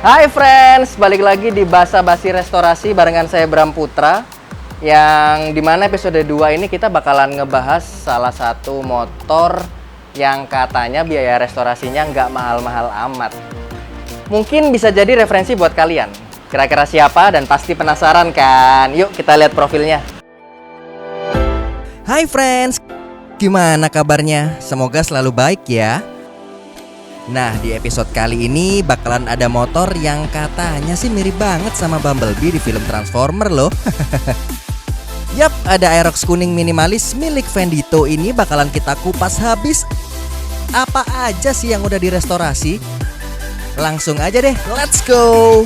Hai friends, balik lagi di Basa Basi Restorasi barengan saya Bram Putra. Yang dimana episode 2 ini kita bakalan ngebahas salah satu motor yang katanya biaya restorasinya nggak mahal-mahal amat. Mungkin bisa jadi referensi buat kalian. Kira-kira siapa dan pasti penasaran kan? Yuk kita lihat profilnya. Hai friends, gimana kabarnya? Semoga selalu baik ya. Nah, di episode kali ini bakalan ada motor yang katanya sih mirip banget sama Bumblebee di film Transformer loh. Yap, ada Aerox kuning minimalis milik Vendito ini bakalan kita kupas habis. Apa aja sih yang udah direstorasi? Langsung aja deh, let's go!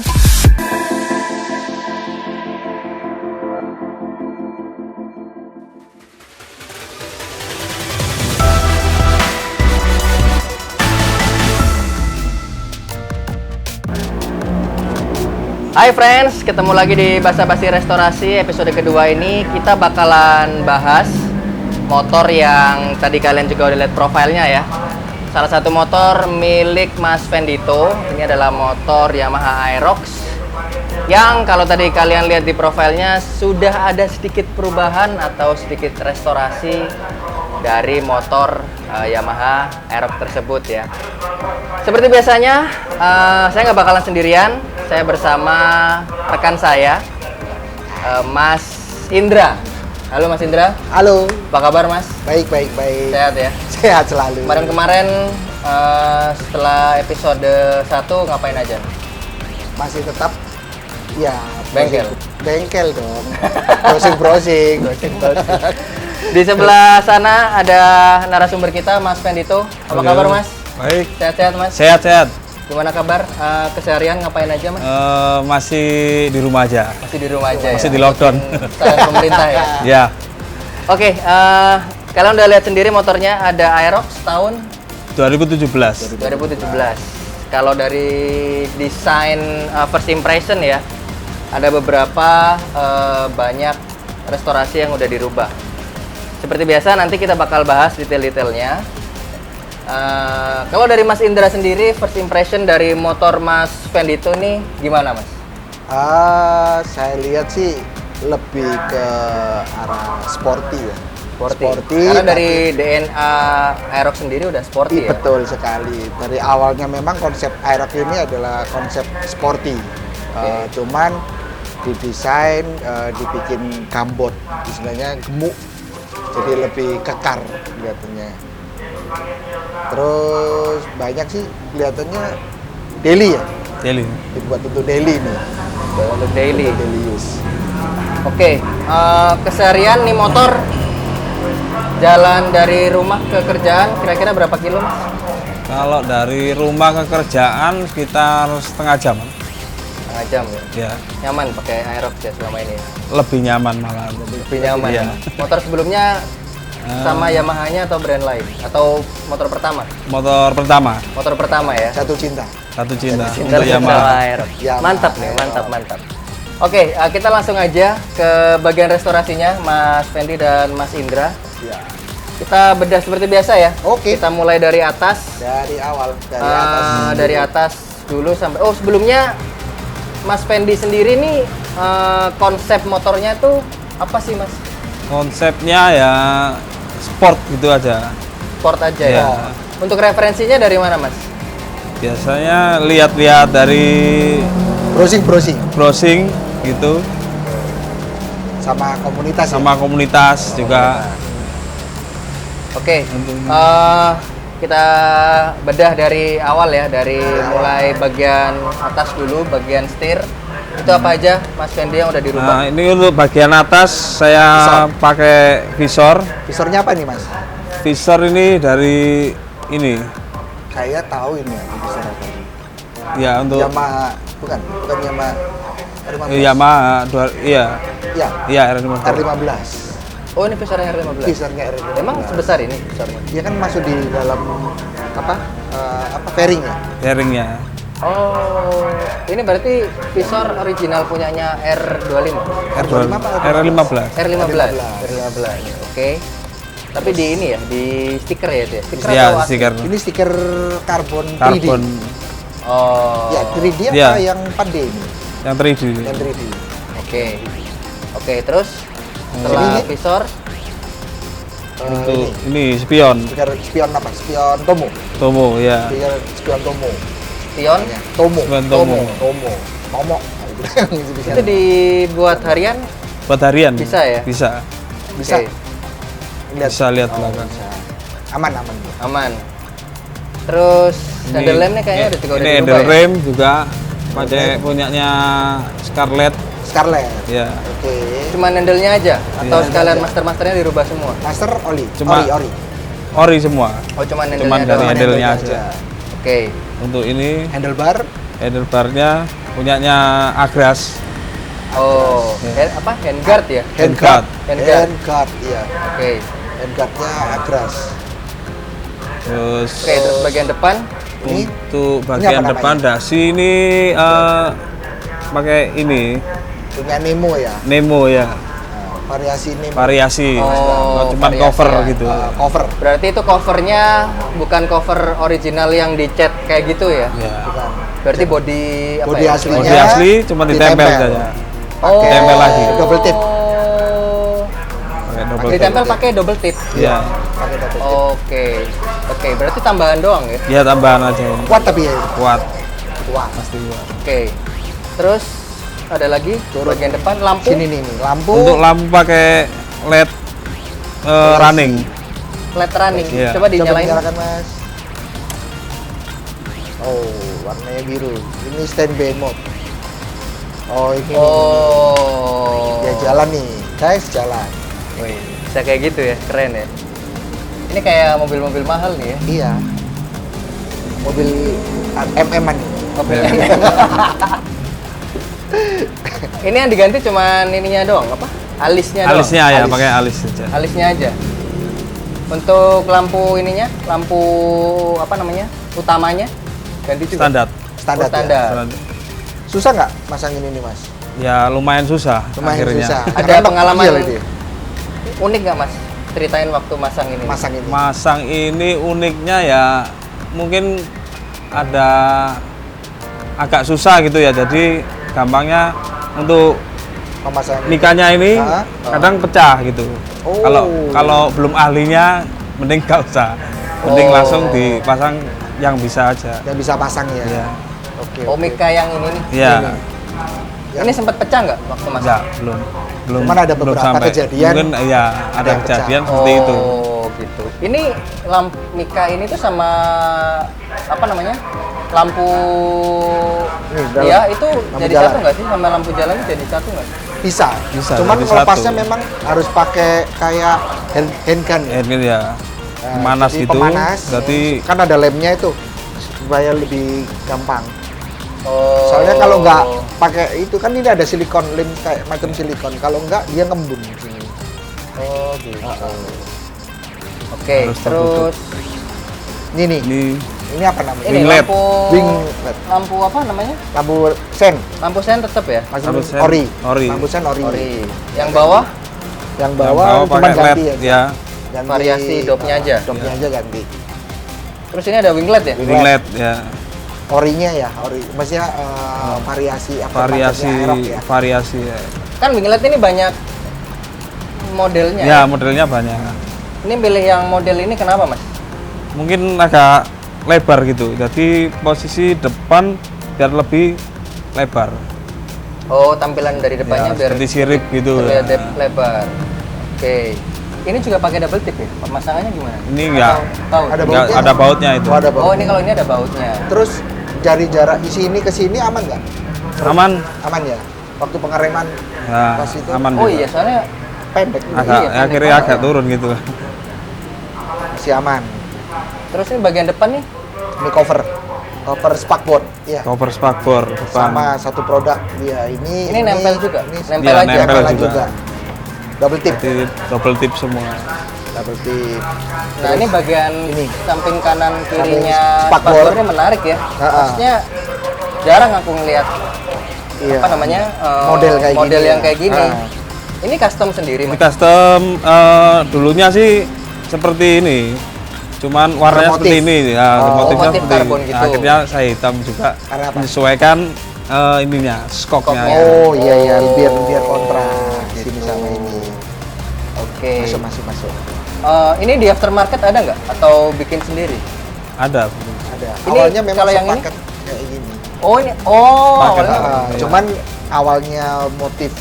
Hai friends, ketemu lagi di Basa Basi Restorasi. Episode kedua ini kita bakalan bahas motor yang tadi kalian juga udah lihat profilnya ya. Salah satu motor milik Mas Vendito. Ini adalah motor Yamaha Aerox yang kalau tadi kalian lihat di profilnya sudah ada sedikit perubahan atau sedikit restorasi dari motor Yamaha Aerox tersebut ya. Seperti biasanya, saya nggak bakalan sendirian. Saya bersama rekan saya, Mas Indra. Halo Mas Indra. Halo. Apa kabar Mas? Baik. Sehat ya? Sehat selalu. Kemarin setelah episode 1 ngapain aja? Masih tetap ya Bengkel? Bengkel dong. Browsing. Di sebelah sana ada narasumber kita, Mas Vendito. Apa Halo. kabar Mas? Baik. Sehat-sehat Mas? Sehat. Gimana kabar? Keseharian ngapain aja Mas? Masih di rumah aja. Masih di rumah aja Masih ya? di lockdown. Sayang pemerintah ya? Ya. Oke, kalian udah lihat sendiri motornya ada Aerox tahun 2017. 2017. Kalau dari desain first impression ya, ada beberapa banyak restorasi yang udah dirubah. Seperti biasa nanti kita bakal bahas detail-detailnya. Kalau dari Mas Indra sendiri, first impression dari motor Mas Vendito nih gimana Mas? Saya lihat sih lebih ke arah sporty ya. Sporty. Karena dari DNA Aerox sendiri udah sporty ya? Betul sekali. Dari awalnya memang konsep Aerox ini adalah konsep sporty. Cuman didesain, dibikin gambot, istilahnya gemuk. Jadi lebih kekar kelihatannya. Terus banyak sih kelihatannya daily ya. Daily. Dibuat untuk daily nih. Untuk daily. Untuk daily use. Oke, keseharian nih motor jalan dari rumah ke kerjaan kira-kira berapa kilo Mas? Kalau dari rumah ke kerjaan sekitar setengah jam. Setengah jam ya? Ya. Nyaman pakai Aerox ya selama ini? Lebih nyaman malah. Lebih nyaman Iya. ya? Motor sebelumnya sama Yamaha-nya atau brand lain? Atau motor pertama? Motor pertama. Motor pertama ya? Satu cinta. Satu cinta Cinta untuk sama Yamaha. Aerox. Yamaha Mantap nih, mantap. Oke, kita langsung aja ke bagian restorasinya Mas Fendi dan Mas Indra. Ya. Kita bedah seperti biasa ya? Oke. Kita mulai dari atas. Dari awal, dari atas. Dari atas dulu sampai sebelumnya Mas Fendi sendiri nih konsep motornya tuh apa sih Mas? Konsepnya ya sport gitu aja. Sport aja ya. Ya. Untuk referensinya dari mana Mas? Biasanya lihat-lihat dari Browsing gitu, sama komunitas. sama komunitas juga. Oke. Kita bedah dari awal ya, dari mulai bagian atas dulu, bagian setir. Itu apa aja Mas Fendi yang udah dirubah? Nah, ini untuk bagian atas saya pakai visor. Visornya apa nih Mas? Visor ini dari ini. Saya tahu ini ya, visor apa ini. Ya untuk Yamaha, bukan Yamaha R15. Yamaha iya R15. R15. Oh, ini visor R15. Visornya R15. Emang sebesar ini visornya? Dia kan masuk di dalam apa fairing ya? Fairingnya. Oh, ini berarti visor original punyanya R25. R15. R15. Oke. Tapi di ini ya, di stiker ya itu ya? Stiker Ya, atau asli? stiker Ini stiker karbon 3D. karbon. Oh. Ya 3D apa Iya. yang 4D ini? Yang 3D. Yang 3D. Oke. Oke, terus Sini setelah nih. visor, Untuk ini spion, Spion apa? Spion Tomo. Tomo ya. Spion Tomo. spion, Ya, Tomo. Spion Tomo. Tomo. Tomo. Nah, itu itu dibuat harian Buat harian. Bisa ya? Bisa. bisa. Oke, Bisa lihat Oh, belakang. bisa. Aman. aman. Terus handle lamp-nya kayaknya udah ini dirubah handle ya? rem juga pakai punyanya Scarlett Scarlett. ya. Oke. Cuman handle-nya aja atau Iya. sekalian master-masternya dirubah semua? Master oli. Cuma- Ori. Ori semua. Oh, cuman handle-nya Cuman dari doang. handle-nya Handle-nya aja. Oke. Untuk ini Handlebar. handlebarnya punyanya Agras. Oh, apa? Handguard ya? Handguard. Handguard. Handguard, iya. Oke. Handguardnya Agras. Terus Oke, terus bagian depan Ini untuk apa bagian namanya? depan dasi ini pakai ini punya Nemo ya. Nemo ya, Nah, variasi Nemo. variasi. Oh, Cuman variasi cover ya. gitu. Cover. berarti itu covernya bukan cover original yang dicat kayak gitu ya? Ya. Bukan. Berarti body apa Body ya? aslinya. Bodi asli cuma ditempel saja. Oh. Ditempel lagi. Double tip. Pakai double Ditempel tip. pakai double tip. Ya. Pakai double tip. Oke. Oke, berarti tambahan doang ya? Ya tambahan aja ini. Kuat tapi ya. Kuat, Kuat. pasti kuat. Oke. Terus ada lagi bagian depan lampu. Sini nih, lampu. Untuk lampu pakai LED running. LED running. Iya. Coba dinyalain. nyalakan, Mas. Oh, warnanya biru. Ini standby mode. Oh, ini. Oh. Ya jalan nih. Guys, jalan. Wih, bisa kayak gitu ya, keren ya. Ini kayak mobil-mobil mahal nih ya. Iya. Mobil MM-an nih. Mobil Ini yang diganti cuman ininya doang, apa? Alisnya doang. Alisnya ya, Alis. pakai alis saja. Alisnya aja. Untuk lampu ininya, lampu apa namanya? Utamanya ganti juga. Standar. Standar. Oh, standar. Standar. Susah nggak masang ini nih, Mas? Ya lumayan susah Lumayan akhirnya. susah. Ada Karena pengalaman kecil ini. Unik nggak Mas? Ceritain waktu masang ini. Masang ini. Masang ini uniknya ya mungkin ada agak susah gitu ya. Jadi gampangnya untuk Pemasangan ini. mikanya ini Ah. kadang pecah gitu. Oh. Kalau belum ahlinya mending nggak usah. Mending Oh. langsung dipasang yang bisa aja. Yang bisa pasang ya. Iya. Oke. Oh, mika yang ini nih. Iya. Ini. Ya. Ini sempat pecah nggak waktu masang? Enggak, belum Cuman ada belum beberapa sampai. kejadian Mungkin ya ada yang kejadian pecah. seperti itu. Oh, gitu. Ini lampu mika ini tuh sama apa namanya? Lampu Nih, dalam. ya itu Lampu jadi jalan. satu nggak sih sama lampu jalan jadi satu nggak? Bisa. Bisa, Cuman jadi melepasnya satu. memang harus pakai kayak hand gun. Ini ya Nah, pemanas jadi gitu. Pemanas. Berarti Kan ada lemnya itu supaya lebih gampang. Oh. Soalnya kalau nggak pakai itu kan ini ada silikon lem kayak macam silikon. Kalau nggak dia ngembun di sini. Oh, gitu. Oke, Harus tertutup. terus Ini nih. ini Ini apa namanya? ini Wing LED. lampu Wing LED. lampu apa namanya? Lampu sen. Lampu sen tetap ya? Maksudnya Lampu sen ori. ori. Lampu sen ori. Ori. Yang bawah Yang yang bawah cuma pakai LED ganti aja. ya. Ganti, variasi dopnya aja. Dopnya aja ganti. terus ini ada winglet ya? Wing LED ya. Orinya ya, ori. Maksudnya variasi apa Variasi Aerox ya. variasi ya. Kan winglet ini banyak modelnya. Ya, modelnya banyak. Ini pilih yang model ini kenapa, Mas? Mungkin agak lebar gitu. Jadi posisi depan biar lebih lebar. Oh, tampilan dari depannya Ya, biar seperti sirip gitu. terlihat Ya. lebar. Oke. Ini juga pakai double tip ya? Pemasangannya gimana? Ini enggak Tahu. Ada enggak bautnya? ada bautnya itu. Oh, ada Oh, bautnya. ini kalau ini ada bautnya. Terus dari jarak isi ini ke sini aman nggak? Aman. Aman ya. Waktu pengereman Ya, pas itu aman Oh juga. iya, soalnya pendek gitu. Agak Iya, akhirnya pendek agak banget. turun gitu. Masih aman. terus ini bagian depan nih. Ini cover spakboard. Iya. Cover spakbor depan. Sama satu produk dia ini. Ini nempel juga? Ini Nempel Iya, aja? nempel Nempel juga. Double tip. Jadi double tip semua. Double tip. Nah, ini bagian ini. samping kanan kirinya spakbor. spakbornya menarik ya. Maksudnya jarang aku ngelihat Iya. apa namanya Model kayak model gini yang ya. kayak gini. Ah. Ini custom sendiri, Ini Mas. custom dulunya sih seperti ini. Cuman warnanya Bermotif. seperti ini ya, Oh, motifnya motif seperti karbon ini. gitu. Akhirnya saya hitam juga Karena apa? menyesuaikan ininya, skoknya. Skoknya. Oh iya iya, Oh, biar kontras gitu. sini sama ini. Oke. Masuk. Ini di aftermarket ada nggak? Atau bikin sendiri? Ada. Ada. Ini Awalnya memang kalau yang ini? sepaket kayak gini. Oh ini, oh Pakai awalnya. Iya. Cuman awalnya motif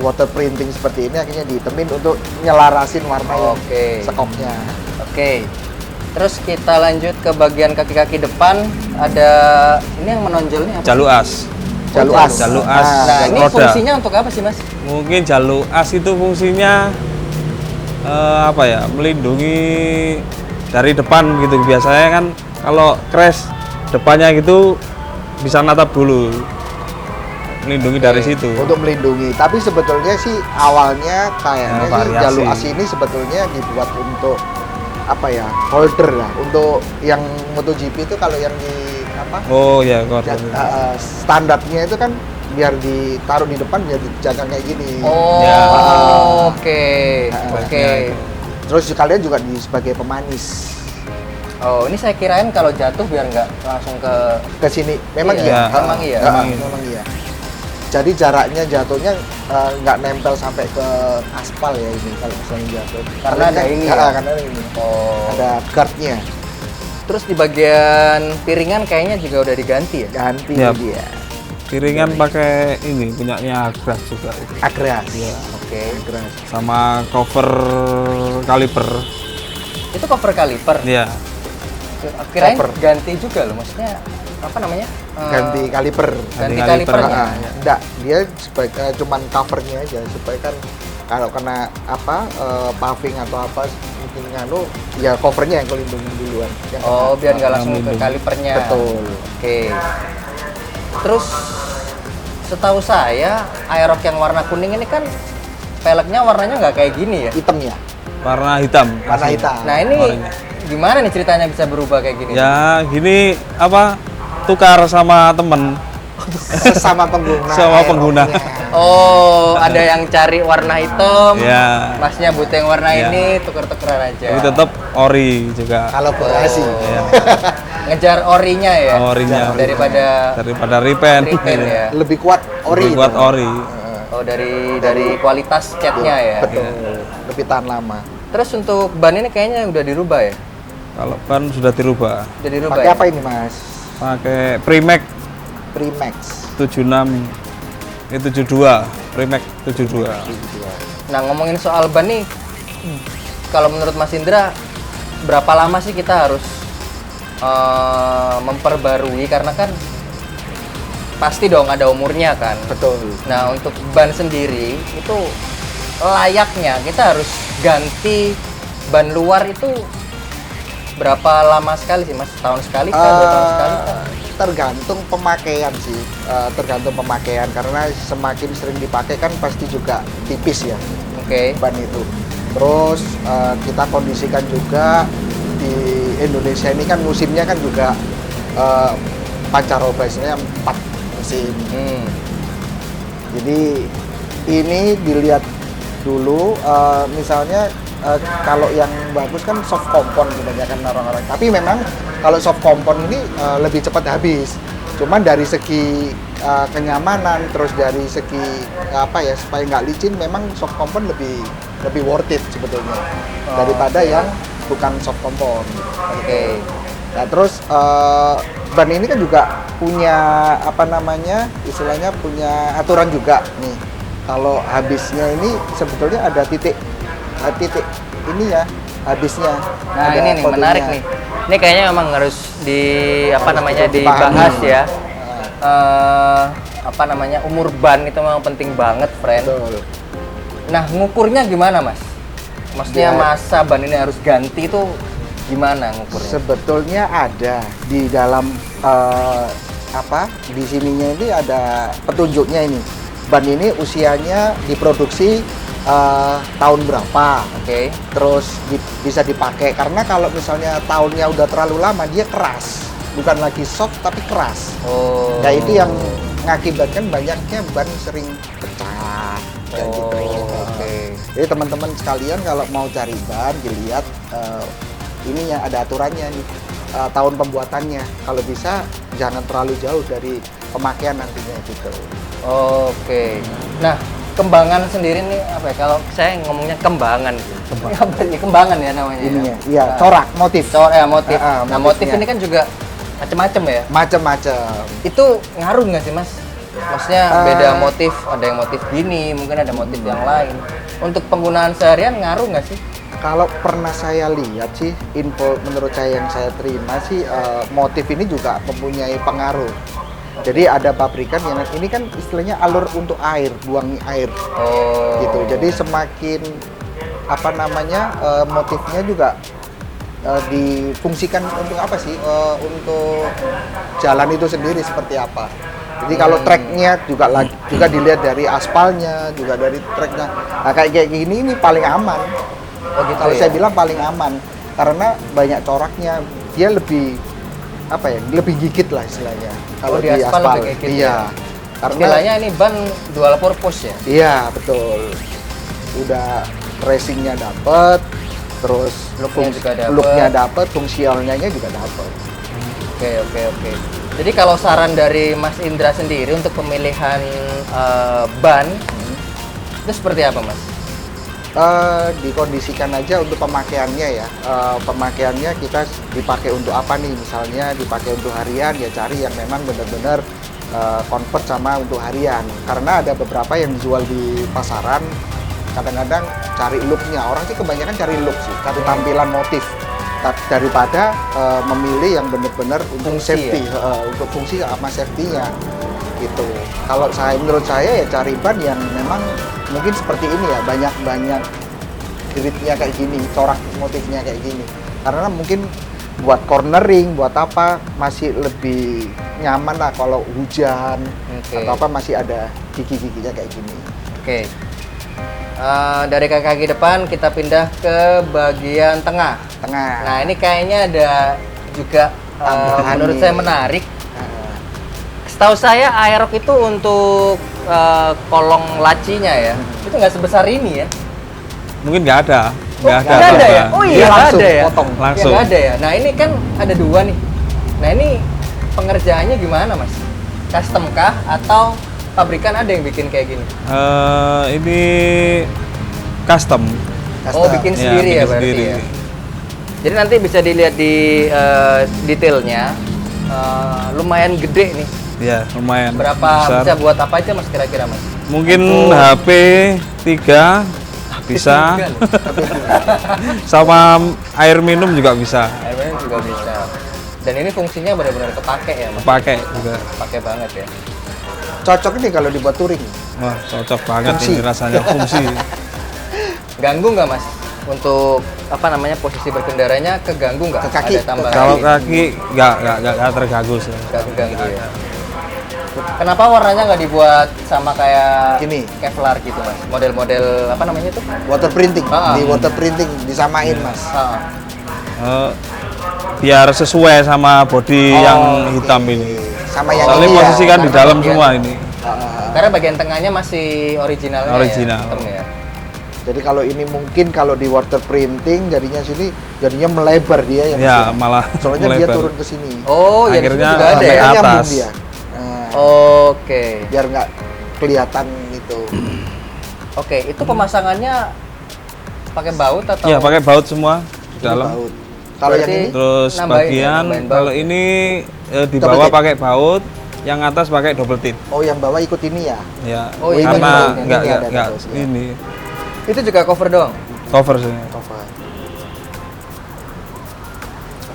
water printing seperti ini akhirnya ditemin untuk nyelarasin warna yang Oke. skoknya. Oke. Terus kita lanjut ke bagian kaki-kaki depan. Ada ini yang menonjolnya apa? Jalur as. Jalur as. Jalur as. Nah, ini roda. fungsinya untuk apa sih, Mas? Mungkin jalur as itu fungsinya apa ya? Melindungi dari depan gitu. Biasanya kan kalau crash depannya gitu bisa natap dulu. Melindungi dari situ. Untuk melindungi. Tapi sebetulnya sih awalnya kayaknya Ya, sih variasi. jalur as ini sebetulnya dibuat untuk apa ya? Holder lah. Untuk yang MotoGP itu kalau yang di apa? Oh ya, kok. Standarnya itu kan biar ditaruh di depan biar dijaga kayak gini. Oh, Ya. oke. Oke. Ya, itu. Terus kalian juga sebagai pemanis Oh, ini saya kirain kalau jatuh biar nggak langsung ke ke sini. Memang Iya, iya. memang iya. Memang iya. Jadi jaraknya jatuhnya nggak nempel sampai ke aspal ya ini kalau misalnya jatuh. Karena ada ini ya? Karena ada ini. Oh. Ada guardnya. Terus di bagian piringan kayaknya juga udah diganti ya? Ganti Yap. dia. Piringan pakai ini punyanya Agras juga itu. Agras. Oke. Agras. Sama cover kaliper. Itu cover kaliper. Iya. Kirain Cover. ganti juga loh, maksudnya apa namanya? Ganti kaliper. Ganti Ganti kalipernya. kaliper. Enggak, dia sebagai cuman covernya aja supaya kan kalau kena apa paving atau apa mungkin nganu ya covernya yang kelindungin duluan. Yang Oh, kena. biar nggak langsung ke Melindungi. kalipernya. Betul. Oke. Terus setahu saya Aerox yang warna kuning ini kan peleknya warnanya nggak kayak gini ya? Hitamnya, Warna hitam. warna hitam. Nah ini warnanya. gimana nih ceritanya bisa berubah kayak gini? Ya gini apa tukar sama temen. Sesama pengguna. Sama pengguna. Aeroxnya. Oh, ada yang cari warna hitam, Ya. masnya butuh yang warna Ya. ini, tuker-tukeran aja. Tapi tetap ori juga. Kolaborasi. Oh. Ya. Ngejar orinya ya? Orinya. Daripada repaint. repaint ya? Lebih kuat ori. Lebih kuat itu. ori. Oh, dari kualitas catnya ya? Betul. Lebih tahan lama. Terus untuk ban ini kayaknya udah dirubah ya? Kalau ban sudah dirubah. Udah dirubah Pakai ya? apa ini, Mas? Pakai Primax Primax. 76 72. Primax 72. Nah, ngomongin soal ban nih, kalau menurut Mas Indra, berapa lama sih kita harus memperbarui? Karena kan pasti dong ada umurnya kan. Betul. Nah, untuk ban sendiri itu layaknya kita harus ganti ban luar itu berapa lama sekali sih, Mas? Tahun sekali kah? 2 tahun sekali kah? Tergantung pemakaian sih, tergantung pemakaian karena semakin sering dipakai kan pasti juga tipis ya Oke. ban itu. Terus kita kondisikan juga di Indonesia ini kan musimnya kan juga pancaroba istilahnya 4 musim. Jadi ini dilihat dulu misalnya kalau yang bagus kan soft compound kebanyakan orang-orang. Tapi memang kalau soft compound ini lebih cepat habis. Cuman dari segi kenyamanan, terus dari segi apa ya supaya nggak licin, memang soft compound lebih worth it sebetulnya daripada yang bukan soft compound. Oke. Nah terus ban ini kan juga punya apa namanya istilahnya punya aturan juga nih. Kalau habisnya ini sebetulnya ada titik ini ya habisnya. Nah, Ada ini nih kodenya. menarik nih. Ini kayaknya memang harus dibahas dipahami. ya. Apa namanya? Umur ban itu memang penting banget, friend. Betul. Nah, ngukurnya gimana, Mas? Maksudnya Ya. masa ban ini harus ganti itu gimana ngukurnya? Sebetulnya ada di dalam apa di sininya ini ada petunjuknya ini. Ban ini usianya diproduksi tahun berapa, Oke. terus bisa dipakai karena kalau misalnya tahunnya udah terlalu lama dia keras, bukan lagi soft tapi keras. Oh. Nah itu yang mengakibatkan banyaknya ban sering pecah kayak gitu. Oke. Jadi teman-teman sekalian kalau mau cari ban dilihat ininya, ada aturannya nih. Tahun pembuatannya. Kalau bisa jangan terlalu jauh dari pemakaian nantinya gitu. Oke. Nah, kembangan sendiri nih apa ya? Kalau saya ngomongnya kembangan. Apa sih kembangan ya namanya? Ininya, ya? iya, corak, motif. Motif. Nah, motif motifnya. ini kan juga macam-macam ya. Macem-macem. Itu ngaruh nggak sih, Mas? Maksudnya beda motif, ada yang motif gini, mungkin ada motif yang lain. Untuk penggunaan seharian ngaruh nggak sih? Kalau pernah saya lihat sih, info menurut saya yang saya terima sih, motif ini juga mempunyai pengaruh. Jadi ada pabrikan yang ini kan istilahnya alur untuk air, buang air, gitu. Jadi semakin apa namanya motifnya juga difungsikan untuk apa sih? Untuk jalan itu sendiri seperti apa. Jadi kalau treknya juga dilihat dari aspalnya, juga dari treknya. Nah, kayak gini ini paling aman. Gitu Kalau ya? saya bilang paling aman karena banyak coraknya, dia lebih apa ya, lebih gigit lah istilahnya. Kalau di aspal lebih gigit iya. ya? Karena Istilahnya ini ban dual purpose ya? iya betul. Udah racingnya dapet, terus Looknya juga dapet. dapet, fungsionalnya juga dapet. Oke. Jadi kalau saran dari Mas Indra sendiri untuk pemilihan ban, itu seperti apa, Mas? Dikondisikan aja untuk pemakaiannya ya. Pemakaiannya kita dipakai untuk apa nih? Misalnya dipakai untuk harian, ya cari yang memang benar-benar convert sama untuk harian. Karena ada beberapa yang dijual di pasaran, kadang-kadang cari looknya. Orang sih kebanyakan cari look sih, cari tampilan motif daripada memilih yang benar-benar untuk Fungsi safety, untuk fungsi sama safety-nya gitu. Kalau menurut saya ya cari ban yang memang mungkin seperti ini ya, banyak gridnya kayak gini, corak motifnya kayak gini. Karena mungkin buat cornering, buat apa masih lebih nyaman lah kalau hujan atau apa masih ada gigi-giginya kayak gini. Oke. Dari kaki depan kita pindah ke bagian tengah. Nah, ini kayaknya ada juga Tambahan menurut nih. saya menarik. Setahu saya Aerox itu untuk kolong lacinya ya, itu nggak sebesar ini ya? Mungkin nggak ada. Nggak ada. Nggak ada ya? tambahan. Oh Dia iya, nggak langsung ada ya? potong. Ya, Langsung. nggak ada ya? Nah, ini kan ada dua nih. Nah, ini pengerjaannya gimana, Mas? Custom kah? Atau pabrikan ada yang bikin kayak gini? Ini custom. Oh, bikin Ya, sendiri ya bikin berarti sendiri. ya? Jadi nanti bisa dilihat di detailnya, lumayan gede nih. Ya, lumayan. Berapa besar. bisa buat apa aja, Mas, kira-kira, Mas? Mungkin HP 3 bisa. Tiga nih. Sama air minum juga bisa. Air minum juga bisa. Dan ini fungsinya benar-benar kepake ya, Mas? Pakai juga. Pakai banget ya. Cocok ini kalau dibuat touring. Wah, cocok banget Fungsi. ini rasanya fungsi. Ganggu nggak, Mas? Untuk apa namanya posisi berkendaranya keganggu nggak? Ke kaki, Ada tambahan? Kalau kaki nggak terganggu sih. Nggak keganggu ya. Kenapa warnanya nggak dibuat sama kayak Gini. Kevlar gitu, Mas? Model-model apa namanya itu? Water printing, Ah. di water printing disamain mas. Biar sesuai sama body yang oke. hitam ini. Sama yang Soalnya ini posisi ya. kan di dalam Bagian- semua ini. Karena bagian tengahnya masih originalnya Original. ya, hitam ya. Jadi kalau ini mungkin kalau di water printing jadinya melebar dia yang Ya, sini. malah Soalnya dia melebar. turun ke sini. Oh, ya di Akhirnya sini juga ada sampai ya. atas. Nyambung dia. Nah, Oke. biar nggak kelihatan itu. Oke, itu pemasangannya pakai baut atau? Iya, pakai baut semua di dalam. Baut. Kalau yang Berarti- ini Terus Nambahin ya, bagian nambahin baut. kalau ini di Double bawah tip. pakai baut, yang atas pakai double tip. oh yang bawah ikut ini ya. Ya, Oh, ini karena baut. Ini nggak ada nggak terus, ya. ini Itu juga cover doang. cover sih. Cover.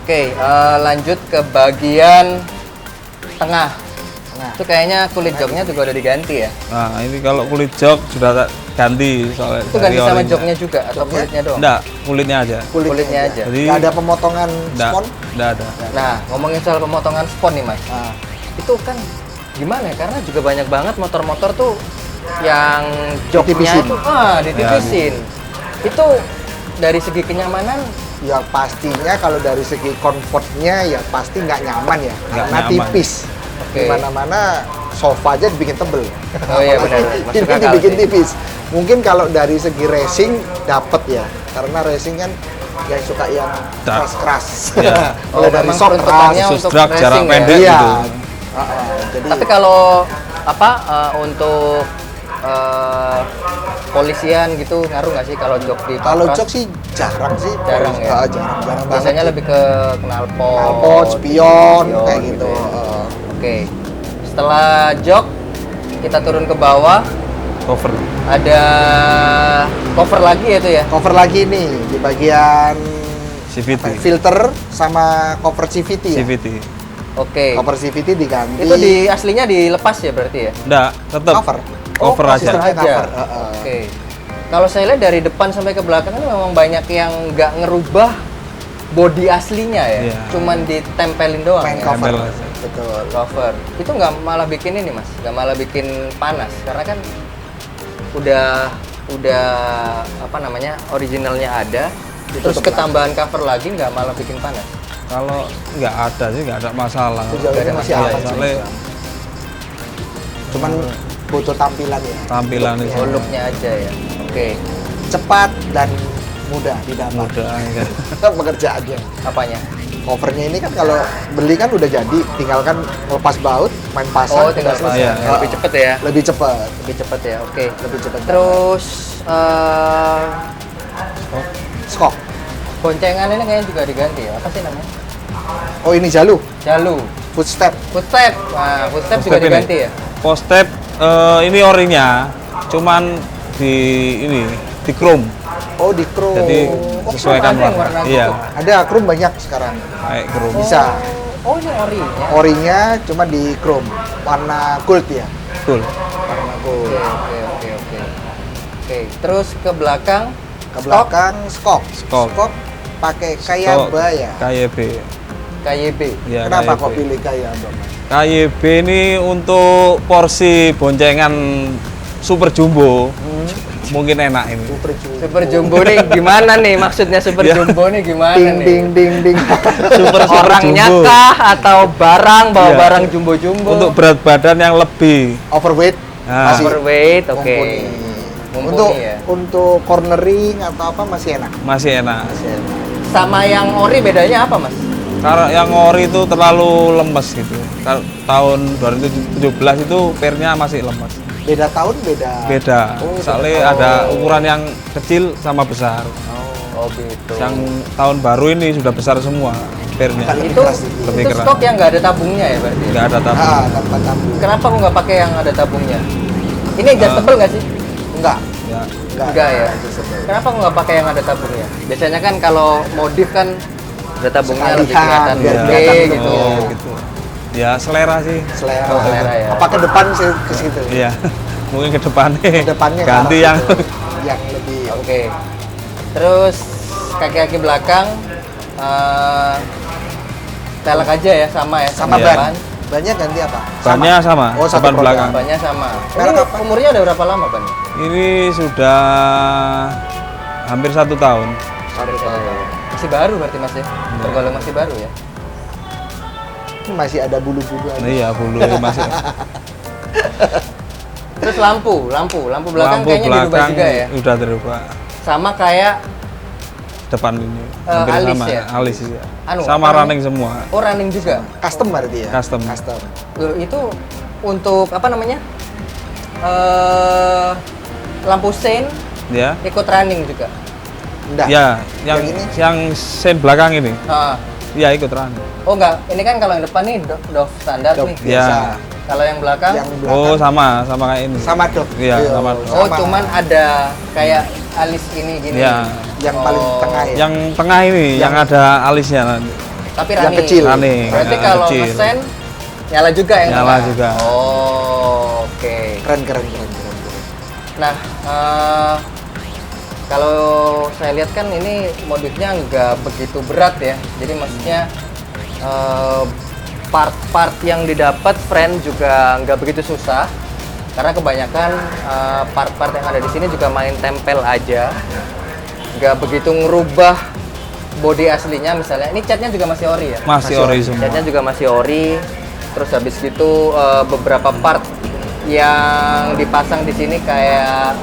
Oke, lanjut ke bagian tengah. Nah, Itu kayaknya kulit joknya juga udah diganti ya. Nah, ini kalau kulit jok sudah ganti soalnya. Itu ganti sama joknya juga atau kulitnya doang? Enggak, kulitnya aja. Kulitnya aja. Jadi Nggak ada pemotongan enggak, spon. enggak ada. Nah, ngomongin soal pemotongan spon nih, Mas. Nah, Itu kan gimana ya? Karena juga banyak banget motor-motor tuh yang joknya Ditipisin. itu ditipisin. Itu dari segi kenyamanan ya pastinya kalau dari segi comfortnya ya pasti nggak nyaman ya, Nggak karena nyaman. tipis. Oke. Dimana-mana sofa aja dibikin tebel. Oh iya, benar. Masuk Ini akal dibikin sih. tipis. Mungkin kalau dari segi racing dapat ya, karena racing kan yang suka yang Dark. keras-keras. Ya. Mulai dari memang soft peruntukannya keras. untuk Susdrag, jarak racing ya? pendek. Iya. gitu. Jadi Tapi kalau untuk polisian gitu ngaruh nggak sih kalau jok di kalau Pangkras? jok sih jarang sih. Jarang ya? Jarang banget. Biasanya lebih ke knalpot, knalpot, spion, kayak gitu. ya. Oke. Setelah jok kita turun ke bawah, Cover. ada cover lagi ya itu ya. Cover lagi nih di bagian CVT. filter sama cover CVT ya. CVT. Oke. Cover CVT diganti. Itu aslinya dilepas ya berarti ya? Enggak, tetap cover. cover aja. sistemnya Aja. cover. Oke. Kalau saya lihat dari depan sampai ke belakang ini memang banyak yang nggak ngerubah body aslinya ya, Iya. cuman ditempelin doang Main ya. cover. Tempel aja. Betul. Cover. Itu nggak malah bikin ini mas, nggak malah bikin panas karena kan udah apa namanya originalnya ada, terus Ditutup ketambahan cover lagi nggak malah bikin panas. Kalau nggak ada sih nggak ada masalah. Sejauh Nggak ini ada masih masalah. aman. Soalnya Cuman butuh tampilan ya. tampilan itu Oh, looknya aja ya. Oke. Cepat dan mudah didapat. mudah kan. Pekerjaannya. Apanya? Covernya ini kan kalau beli kan udah jadi, tinggal kan lepas baut, main pasang. Oh, tinggal udah selesai. Iya. pasang. Lebih cepet ya. Lebih cepat. Lebih cepet ya. Oke. Lebih cepat. Terus skok. boncengan ini kayaknya juga diganti ya. Apa sih namanya? Oh ini Jalu, Jalu. footstep. Footstep. Nah, footstep juga Post step diganti ini. ya. Post step ini orinya, cuman di chrome. Oh di chrome. Jadi Oh, sesuaikan chrome ada yang warna. warna Iya, gitu? Ada chrome banyak sekarang. kayak chrome. Bisa. Oh, ini orinya. Orinya cuma di chrome, warna gold ya. Betul. Warna Oke, gold. oke. Oke, terus ke belakang. Ke belakang skok. Skok. Pakai Kayaba ya. KYB. KYB. Ya, Kenapa KYB. kok pilih Kayaba, Mas? KYB ini untuk porsi boncengan super jumbo. Mungkin enak ini. Super Jumbo. Super Jumbo nih gimana nih? Maksudnya Super Ya. Jumbo nih gimana Ding nih? ding ding ding. Super Orangnya jumbo. kah atau barang bawa Iya. barang jumbo-jumbo? Untuk berat badan yang lebih. Overweight. Nah. Masih overweight, oke. mumpuni. Mumpuni Untuk ya. untuk cornering atau apa masih enak. Masih enak. Masih enak. Sama yang ori bedanya apa, Mas? Karena yang ori itu terlalu lemes gitu. Kalau tahun 2017 itu pernya masih lemes. Beda tahun beda. Beda. Oh, Soalnya ada ukuran yang kecil sama besar. Oh, gitu. Yang tahun baru ini sudah besar semua pernya. Lebih itu keras sedikit. Lebih itu keras. stok yang nggak ada tabungnya ya berarti? Nggak ada tabung. Tanpa tabung. Kenapa aku nggak pakai yang ada tabungnya? Ini adjustable nggak sih? Enggak. Ya. Enggak ya. Kenapa aku nggak pakai yang ada tabungnya? Biasanya kan kalau modif kan ada tabungnya lebih Sekalian, kelihatan biar gede kelihatan gitu. bentuknya. Oh, gitu. Ya selera sih. Selera. Oh, selera ya. Apa ke depan sih ke situ? Iya. Mungkin ke depannya. Ke depannya ke ganti arah yang situ. Yang lebih Oke. Terus kaki-kaki belakang velg aja ya sama ya sama Iya. ban. Bannya ganti apa? bannya sama, Oh, satu depan produk. belakang. Bannya sama. Merek Ini apa? umurnya udah berapa lama ban? Ini sudah hampir 1 tahun. Satu tahun. Masih baru berarti mas ya? Tergolong masih baru ya? Ini masih ada bulu-bulu aja. Iya, bulu masih. Terus lampu belakang Lampu kayaknya dirubah belakang juga ya? udah dirubah. Sama kayak Depan ini hampir alis sama. ya? Alis ya. Anu, Sama apa running semua. oh running juga. Custom berarti ya? Custom. Loh, itu untuk apa namanya? Lampu sein Ya. ikut running juga. Enggak. Ya, yang Yang ini? yang sen belakang ini. Ah. Ya ikut running. Oh enggak, ini kan kalau yang depan nih Dove standar Dove nih. biasa. Ya. Kalau yang belakang Yang Oh, belakang sama kayak ini. sama Dove. Iya, sama Dove. oh cuman ada kayak alis ini gini. Ya. yang paling Oh. tengah ya. Yang tengah ini yang ada alisnya nanti. Tapi Yang running. kecil. Running. Berarti yang kalau kecil. ngesen nyala juga yang Nyala tengah? juga. Oh, oke. Keren. Nah, kalau saya lihat kan ini modifnya nggak begitu berat ya. Jadi maksudnya part-part yang didapat friend juga nggak begitu susah. Karena kebanyakan part-part yang ada di sini juga main tempel aja. Nggak begitu ngerubah body aslinya misalnya. Ini catnya juga masih ori ya? Masih ori semua. Catnya juga masih ori. Terus habis gitu beberapa part yang dipasang di sini kayak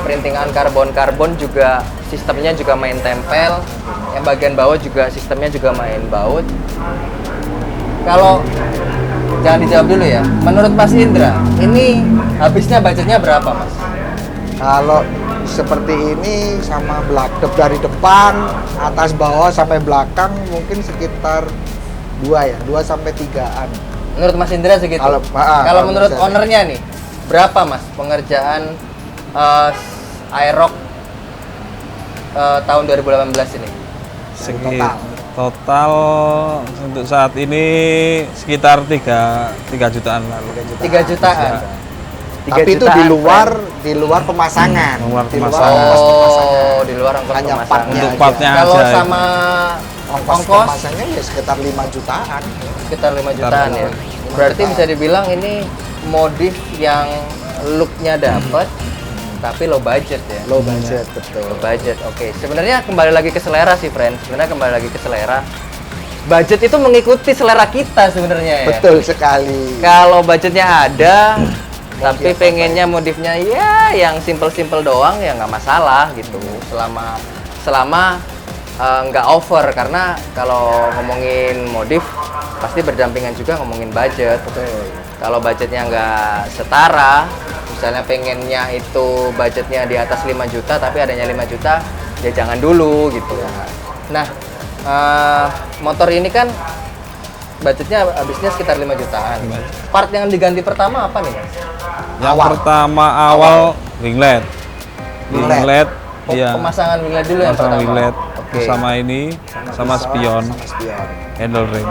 printingan karbon juga sistemnya juga main tempel. Yang bagian bawah juga sistemnya juga main baut. Kalau jangan dijawab dulu ya. Menurut Mas Indra, ini habisnya budgetnya berapa, Mas? Kalau seperti ini sama belakang dari depan, atas bawah sampai belakang mungkin sekitar 2 sampai 3-an. Menurut Mas Indra segitu. Kalau menurut misalnya. ownernya nih, berapa Mas pengerjaan Aerox tahun 2018 ini? Total untuk saat ini sekitar 3 jutaan lalu. 3 jutaan. 3 Tapi itu jutaan, di luar pemasangan. Luar Di luar pemasangan. ongkos pemasangan. Di luar ongkos Hanya pemasangan. partnya Untuk aja. partnya Kalau aja. sama Ongkos ongkos pemasangannya ya sekitar 5 jutaan. sekitar 5 jutaan ya. Berarti bisa dibilang ini modif yang look-nya dapat tapi low budget ya. Low budget, betul. Low budget. Oke. Sebenarnya kembali lagi ke selera sih, friends. Sebenarnya kembali lagi ke selera. Budget itu mengikuti selera kita sebenarnya ya. Betul sekali. Kalau budgetnya ada, tapi Modif pengennya modifnya ya yang simple-simple doang ya nggak masalah gitu. Selama nggak over, karena kalau ngomongin modif pasti berdampingan juga ngomongin budget. Kalau budgetnya nggak setara, misalnya pengennya itu budgetnya di atas 5 juta tapi adanya 5 juta, ya jangan dulu gitu. Nah, motor ini kan budgetnya habisnya sekitar 5 jutaan. Part yang diganti pertama apa nih, Mas? Yang Awal. pertama awal winglet. Winglet. Winglet, iya. Pemasangan winglet dulu yang Pasang pertama. winglet Oke. sama ini, sama spion, Sama spion. handle ring.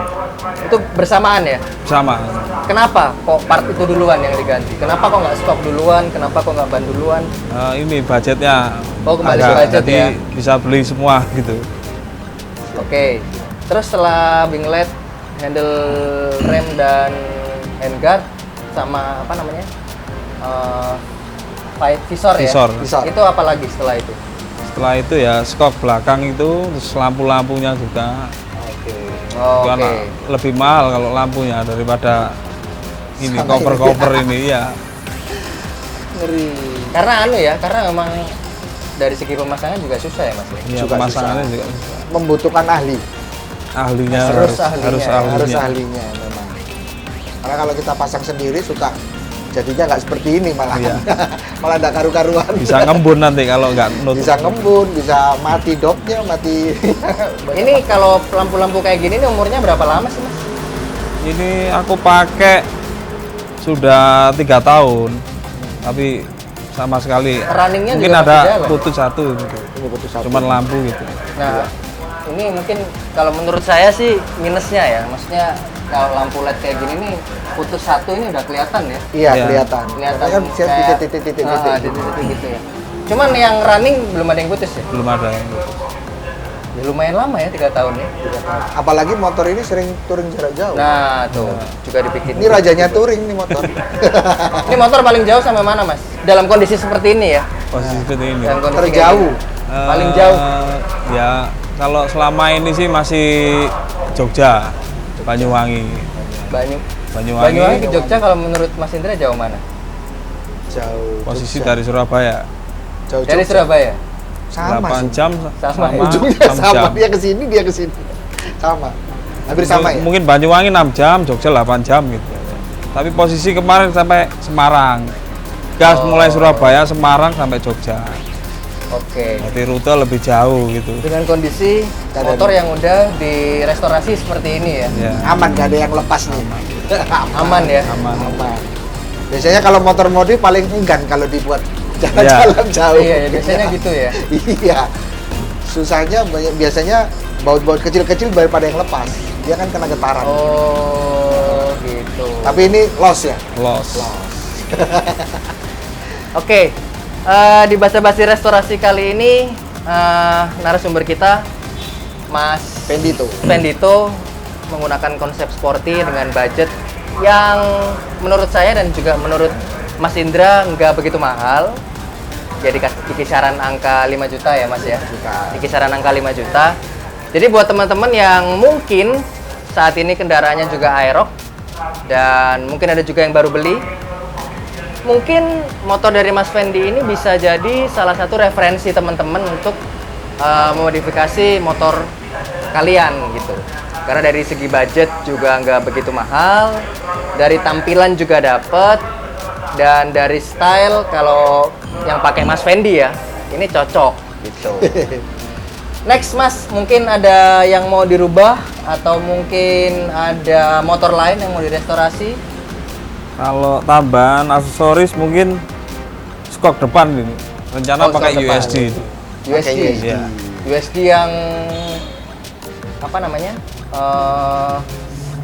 Itu bersamaan ya? Sama. Kenapa kok part itu duluan yang diganti? Kenapa kok nggak stok duluan? Kenapa kok nggak ban duluan? Ini budgetnya Oh, kembali ke agak, budget jadi ya? bisa beli semua gitu. Oke. Terus setelah winglet, handle rem dan handguard sama apa namanya? Visor ya? Visor. Itu apa lagi setelah itu? Setelah itu ya skok belakang itu, terus lampu-lampunya juga. Oh, Karena oke. lebih mahal kalau lampunya daripada ini Sama cover-cover ini ya. Ngeri. Karena karena memang dari segi pemasangan juga susah ya, Mas? Ya, Juga pemasangannya susah. juga susah. Membutuhkan ahli. Ahlinya Harus harus ahlinya. harus Harus ahlinya. ahlinya memang. Karena kalau kita pasang sendiri suka jadinya nggak seperti ini malah. Iya. Malah nggak karu-karuan. Bisa ngembun nanti kalau nggak nutup. Bisa ngembun, bisa mati dopnya, mati. Ini kalau lampu-lampu kayak gini nih umurnya berapa lama sih, Mas? Ini aku pakai sudah 3 tahun, tapi sama sekali Runningnya mungkin juga ada masih jalan? putus satu gitu. Ini putus satu. Cuman lampu gitu. Nah, ini mungkin kalau menurut saya sih minusnya ya. Maksudnya kalau lampu LED kayak gini nih putus satu ini udah kelihatan ya. Iya, Iya. kelihatan. Kelihatan Kan bisa kayak- titik-titik. Ah, titik-titik gitu ya. Cuman yang running belum ada yang putus ya? Belum ada. Ya lumayan lama ya, 3 tahun ya. Apalagi motor ini sering touring jarak jauh. Nah, tuh juga dibikin. Ini rajanya touring nih motor. Ini motor paling jauh sampai mana, Mas? Dalam kondisi seperti ini ya? Posisi seperti ini. Dalam kondisi kayak Terjauh. gini. Paling jauh. Ya, kalau selama ini sih masih Jogja, Banyuwangi. Banyuwangi ke Jogja kalau menurut Mas Indra jauh mana? Jauh. Posisi Jogja. dari Surabaya. Jauh Dari Jogja. Surabaya. Sama 8 sih. jam Sama ya? Ujungnya 6 sama, jam. dia ke sini, dia ke sini. Sama. Hampir sama ya? Mungkin Banyuwangi 6 jam, Jogja 8 jam gitu. Tapi posisi kemarin sampai Semarang. Gas Oh. mulai Surabaya, Semarang sampai Jogja. Oke. Jadi rute lebih jauh gitu. Dengan kondisi motor yang udah direstorasi seperti ini ya. Ya. Aman, gak ada yang lepas nih. Aman ya. Aman. Aman. Biasanya kalau motor modif paling enggan kalau dibuat jalan-jalan jauh. Iya, ya, biasanya gitu ya. Iya. Susahnya biasanya baut-baut kecil-kecil daripada yang lepas. Dia kan kena getaran. Oh, gitu. Tapi ini loss ya? Loss. Oke, di basa-basi restorasi kali ini narasumber kita Mas Pendito. Pendito menggunakan konsep sporty dengan budget yang menurut saya dan juga menurut Mas Indra nggak begitu mahal. Jadi di kisaran angka 5 juta ya Mas ya? Di kisaran angka 5 juta. Jadi buat teman-teman yang mungkin saat ini kendaraannya juga Aerox dan mungkin ada juga yang baru beli, mungkin motor dari Mas Fendi ini bisa jadi salah satu referensi teman-teman untuk memodifikasi motor kalian gitu. Karena dari segi budget juga nggak begitu mahal, dari tampilan juga dapet, dan dari style kalau yang pakai Mas Fendi ya, ini cocok gitu. Next Mas, mungkin ada yang mau dirubah atau mungkin ada motor lain yang mau direstorasi? Kalau tambahan aksesoris mungkin skok depan ini. Rencana Oh, pakai skok depan. USD itu. USD. Pakai USD. Iya. USD yang apa namanya?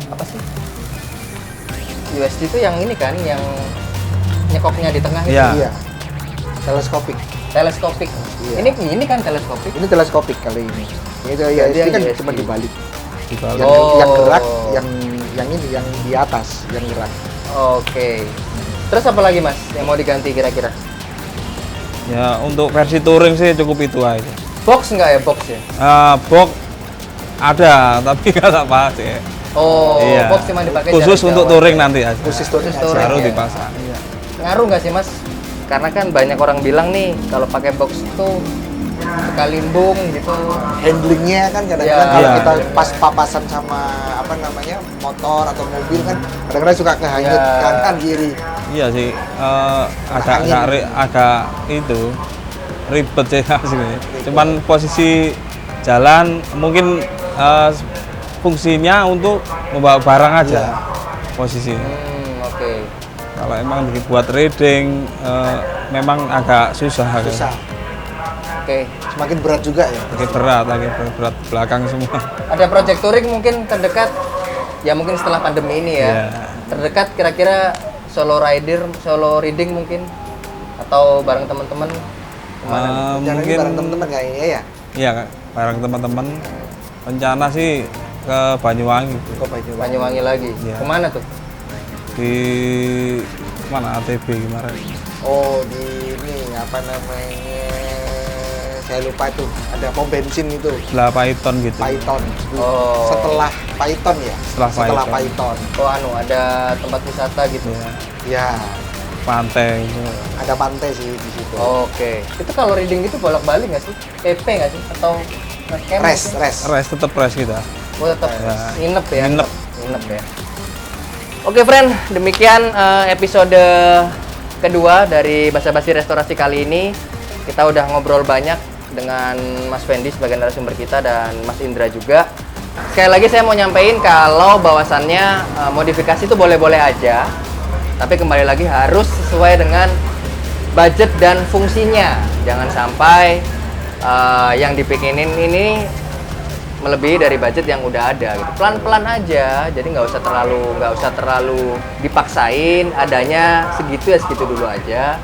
Apa sih? USD itu yang ini kan, yang nyekoknya di tengah itu. Iya. Iya. Teleskopik. Teleskopik. Iya. Ini kan teleskopik. Ini teleskopik kali ini. Ini tuh ya, Jadi ini yang kan USD. cuma dibalik. Dibalik. Yang gerak, yang ini yang di atas, yang gerak. Oke. Terus apa lagi Mas yang mau diganti kira-kira? Ya untuk versi touring sih cukup itu aja. Box nggak ya, box ya? Box ada tapi nggak tak pakai. Oh, Iya. box cuma dipakai khusus jarak untuk jauh touring aja. nanti aja. Khusus touring Khusus touring Baru ya. dipasang. Iya. Ngaruh nggak sih Mas? Karena kan banyak orang bilang nih kalau pakai box itu suka limbung gitu. Handlingnya kan kadang-kadang Iya. kalau Iya. kita pas papasan sama apa namanya motor atau mobil kan kadang-kadang suka kehanyut Iya. kanan kiri. Iya sih, Angin. agak itu ribet sih aslinya. Cuman posisi jalan mungkin fungsinya untuk membawa barang aja Iya. posisinya. Oke. Kalau emang buat riding memang agak susah. Susah. Oke. Semakin berat juga ya. Lagi berat belakang semua. Ada project touring mungkin terdekat ya mungkin setelah pandemi ini ya. Iya. Terdekat kira-kira solo riding mungkin atau bareng teman-teman kemana nih? Jangan lagi Mungkin bareng teman-teman kayaknya ya. iya Kak, bareng teman-teman. Rencana sih ke Banyuwangi Kok Banyuwangi. Banyuwangi lagi. Iya. Kemana tuh? di mana ATB kemarin. Oh di ini apa namanya? Saya lupa itu. Ada pom bensin itu. Setelah Python gitu. Python. Oh. Setelah Python ya. Setelah Python. Oh ada tempat wisata gitu. Ya, Ya, pantai gitu. ada pantai sih di situ. Oke. Itu kalau riding gitu bolak-balik nggak sih? PP nggak sih? Atau ngecamp Rest, mungkin? rest. Rest tetap rest kita. Oh tetap Ya. nginep ya? Nginep. Nginep ya. Oke friend, demikian episode kedua dari Basa-Basi Restorasi kali ini. Kita udah ngobrol banyak dengan Mas Fendi sebagai narasumber kita dan Mas Indra juga. Sekali lagi saya mau nyampein kalau bahwasannya modifikasi itu boleh-boleh aja, tapi kembali lagi harus sesuai dengan budget dan fungsinya. Jangan sampai yang dipikinin ini melebihi dari budget yang udah ada gitu. Pelan-pelan aja, jadi nggak usah terlalu dipaksain, adanya segitu ya segitu dulu aja.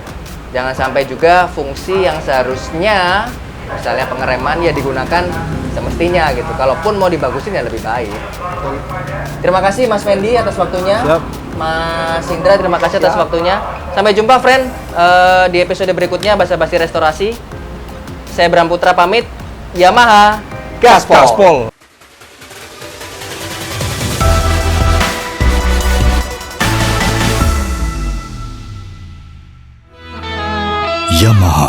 Jangan sampai juga fungsi yang seharusnya misalnya pengereman ya digunakan semestinya gitu. Kalaupun mau dibagusin ya lebih baik. Terima kasih Mas Fendi atas waktunya. Siap. Mas Indra terima kasih atas waktunya. Sampai jumpa friend di episode berikutnya Basa-Basi Restorasi. Saya Bram Putra pamit. Yamaha Gaspol. Gaspol. Yamaha